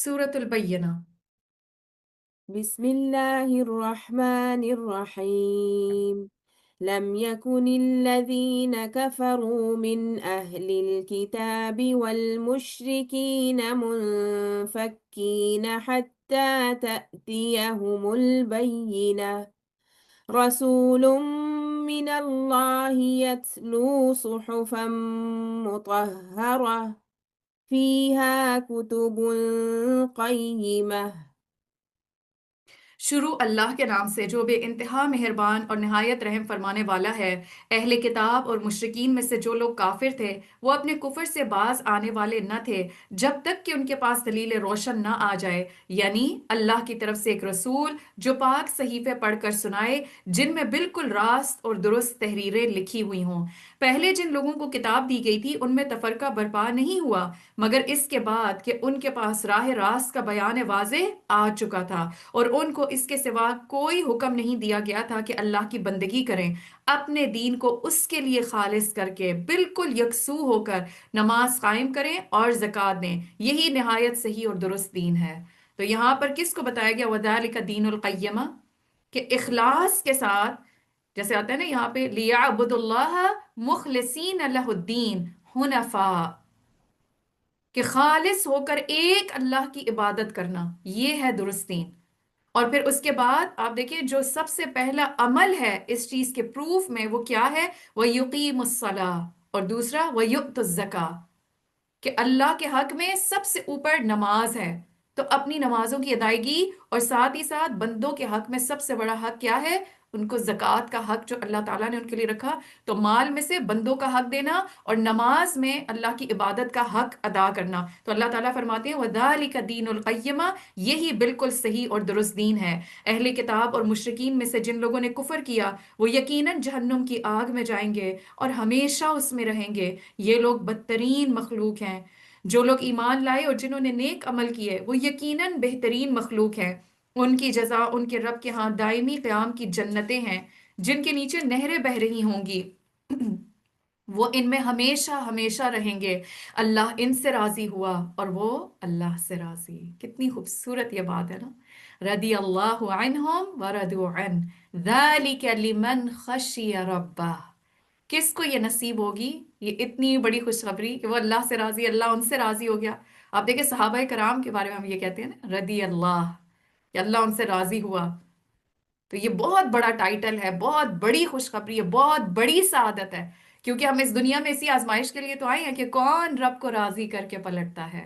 سورة البینہ۔ بسم الله الرحمن الرحيم لم يكن الذين كفروا من أهل الكتاب والمشركين منفكين حتى تأتيهم البينة رسول من الله يتلو صحفا مطهرة فيها كتب قيمة شروع اللہ کے نام سے جو بے انتہا مہربان اور نہایت رحم فرمانے والا ہے۔ اہل کتاب اور مشرکین میں سے جو لوگ کافر تھے وہ اپنے کفر سے باز آنے والے نہ تھے جب تک کہ ان کے پاس دلیل روشن نہ آ جائے، یعنی اللہ کی طرف سے ایک رسول جو پاک صحیفے پڑھ کر سنائے جن میں بالکل راست اور درست تحریریں لکھی ہوئی ہوں۔ پہلے جن لوگوں کو کتاب دی گئی تھی ان میں تفرقہ برپا نہیں ہوا مگر اس کے بعد کہ ان کے پاس راہ راست کا بیان واضح آ چکا تھا اور ان کو اس کے سوا کوئی حکم نہیں دیا گیا تھا کہ اللہ کی بندگی کریں، اپنے دین کو اس کے لیے خالص کر کے بالکل یکسو ہو کر نماز قائم کریں اور زکوٰۃ دیں، یہی نہایت صحیح اور درست دین ہے۔ تو یہاں پر کس کو بتایا گیا؟ وَذَلِكَ دین القیمہ، کہ اخلاص کے ساتھ، جیسے آتا ہے نا یہاں پہ لِيَعْبُدُوا اللَّهَ مُخْلِصِينَ لَهُ الدِّينَ حُنَفَاءَ، کہ خالص ہو کر ایک اللہ کی عبادت کرنا، یہ ہے درست دین۔ اور پھر اس کے بعد آپ دیکھیں جو سب سے پہلا عمل ہے اس چیز کے پروف میں وہ کیا ہے؟ وَيُقِيمُ الصَّلَاةَ، اور دوسرا وَيُؤْتُ الزَّكَاةَ، کہ اللہ کے حق میں سب سے اوپر نماز ہے، تو اپنی نمازوں کی ادائیگی، اور ساتھ ہی ساتھ بندوں کے حق میں سب سے بڑا حق کیا ہے؟ ان کو زکوٰۃ کا حق جو اللہ تعالیٰ نے ان کے لیے رکھا، تو مال میں سے بندوں کا حق دینا اور نماز میں اللہ کی عبادت کا حق ادا کرنا۔ تو اللہ تعالیٰ فرماتے ہیں وَذَلِكَ دِينُ الْقَيِّمَةِ، یہی بالکل صحیح اور درست دین ہے۔ اہل کتاب اور مشرکین میں سے جن لوگوں نے کفر کیا وہ یقیناً جہنم کی آگ میں جائیں گے اور ہمیشہ اس میں رہیں گے، یہ لوگ بدترین مخلوق ہیں۔ جو لوگ ایمان لائے اور جنہوں نے نیک عمل کیے وہ یقیناً بہترین مخلوق ہیں، ان کی جزا ان کے رب کے ہاں دائمی قیام کی جنتیں ہیں جن کے نیچے نہریں بہہ رہی ہوں گی، وہ ان میں ہمیشہ ہمیشہ رہیں گے۔ اللہ ان سے راضی ہوا اور وہ اللہ سے راضی۔ کتنی خوبصورت یہ بات ہے نا، رضی اللہ عنہم ورضوا عنہ ذالک لمن خشی ربہ۔ کس کو یہ نصیب ہوگی یہ اتنی بڑی خوشخبری کہ وہ اللہ سے راضی، اللہ ان سے راضی ہو گیا؟ آپ دیکھیں صحابہ کرام کے بارے میں ہم یہ کہتے ہیں نا رضی اللہ، کہ اللہ ان سے راضی ہوا، تو یہ بہت بڑا ٹائٹل ہے، بہت بڑی خوشخبری ہے، بہت بڑی سعادت ہے، کیونکہ ہم اس دنیا میں اسی آزمائش کے لیے تو آئے ہیں کہ کون رب کو راضی کر کے پلٹتا ہے۔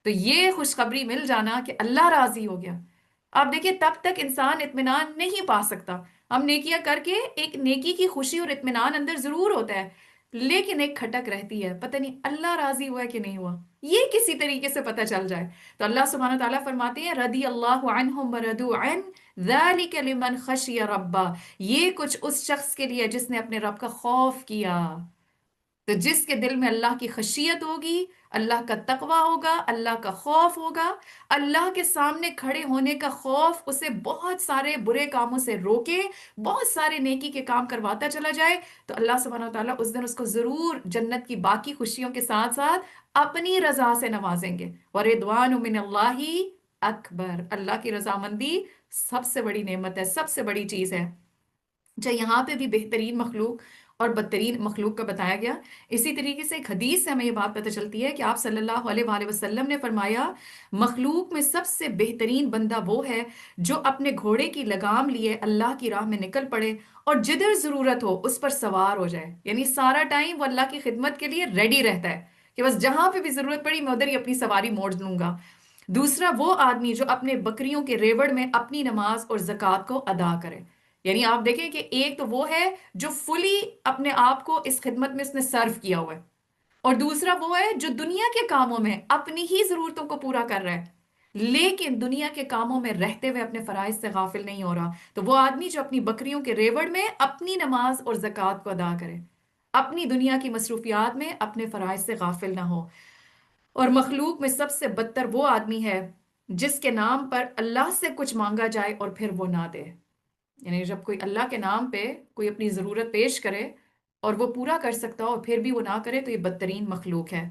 تو یہ خوشخبری مل جانا کہ اللہ راضی ہو گیا، آپ دیکھیں تب تک انسان اطمینان نہیں پا سکتا۔ ہم نیکیاں کر کے ایک نیکی کی خوشی اور اطمینان اندر ضرور ہوتا ہے، لیکن ایک کھٹک رہتی ہے، پتہ نہیں اللہ راضی ہوا ہے کہ نہیں ہوا، یہ کسی طریقے سے پتہ چل جائے۔ تو اللہ سبحانہ تعالیٰ فرماتے ہیں رضی اللہ عنہم ورضوا عنہ ذالک لمن خشی ربہ، یہ کچھ اس شخص کے لیے جس نے اپنے رب کا خوف کیا۔ تو جس کے دل میں اللہ کی خشیت ہوگی، اللہ کا تقوی ہوگا، اللہ کا خوف ہوگا، اللہ کے سامنے کھڑے ہونے کا خوف اسے بہت سارے برے کاموں سے روکے، بہت سارے نیکی کے کام کرواتا چلا جائے، تو اللہ سبحانہ وتعالیٰ اس دن اس کو ضرور جنت کی باقی خوشیوں کے ساتھ ساتھ اپنی رضا سے نوازیں گے۔ وَرِضْوَانُ مِنَ اللَّهِ اکبر، اللہ کی رضامندی سب سے بڑی نعمت ہے، سب سے بڑی چیز ہے۔ اچھا، یہاں پہ بھی بہترین مخلوق اور بدترین مخلوق کا بتایا گیا۔ اسی طریقے سے ایک حدیث سے ہمیں یہ بات پتہ چلتی ہے کہ آپ صلی اللہ علیہ وآلہ وسلم نے فرمایا مخلوق میں سب سے بہترین بندہ وہ ہے جو اپنے گھوڑے کی لگام لیے اللہ کی راہ میں نکل پڑے اور جدھر ضرورت ہو اس پر سوار ہو جائے، یعنی سارا ٹائم وہ اللہ کی خدمت کے لیے ریڈی رہتا ہے کہ بس جہاں پہ بھی ضرورت پڑی میں ادھر ہی اپنی سواری موڑ لوں گا۔ دوسرا وہ آدمی جو اپنے بکریوں کے ریوڑ میں اپنی نماز اور زکوٰۃ کو ادا کرے، یعنی آپ دیکھیں کہ ایک تو وہ ہے جو فلی اپنے آپ کو اس خدمت میں اس نے سرو کیا ہوا ہے، اور دوسرا وہ ہے جو دنیا کے کاموں میں اپنی ہی ضرورتوں کو پورا کر رہا ہے لیکن دنیا کے کاموں میں رہتے ہوئے اپنے فرائض سے غافل نہیں ہو رہا۔ تو وہ آدمی جو اپنی بکریوں کے ریوڑ میں اپنی نماز اور زکوٰۃ کو ادا کرے، اپنی دنیا کی مصروفیات میں اپنے فرائض سے غافل نہ ہو۔ اور مخلوق میں سب سے بدتر وہ آدمی ہے جس کے نام پر اللہ سے کچھ مانگا جائے اور پھر وہ نہ دے، یعنی جب کوئی اللہ کے نام پہ کوئی اپنی ضرورت پیش کرے اور وہ پورا کر سکتا ہو اور پھر بھی وہ نہ کرے تو یہ بدترین مخلوق ہے۔